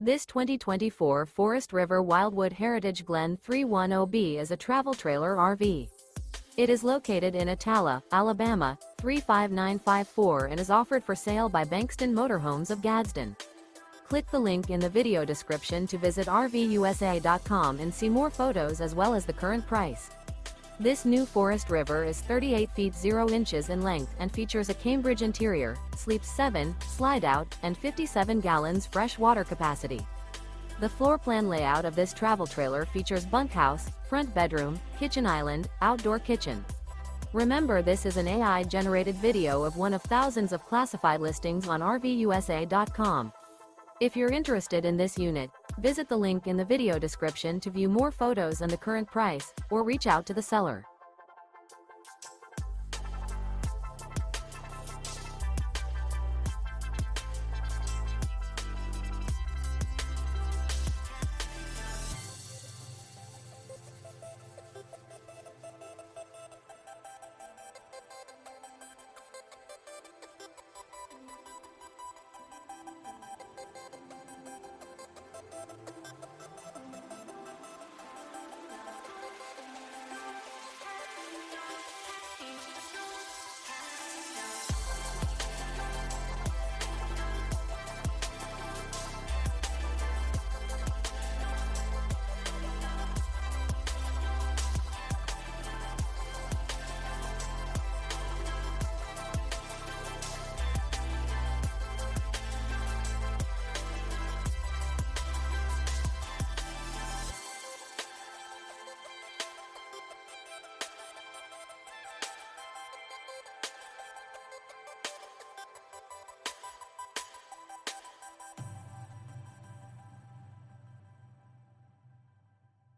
This 2024 Forest River Wildwood Heritage Glen 310B is a travel trailer RV. It is located in Attalla, Alabama, 35954 and is offered for sale by Bankston Motorhomes of Gadsden. Click the link in the video description to visit RVUSA.com and see more photos as well as the current price. This new Forest River is 38 feet 0 inches in length and features a Cambridge interior, sleeps 7, Slideout, and 57 gallons fresh water capacity. The floor plan layout of this travel trailer features bunkhouse, front bedroom, kitchen island, outdoor kitchen. Remember, this is an AI-generated video of one of thousands of classified listings on RVUSA.com. If you're interested in this unit, visit the link in the video description to view more photos and the current price, or reach out to the seller.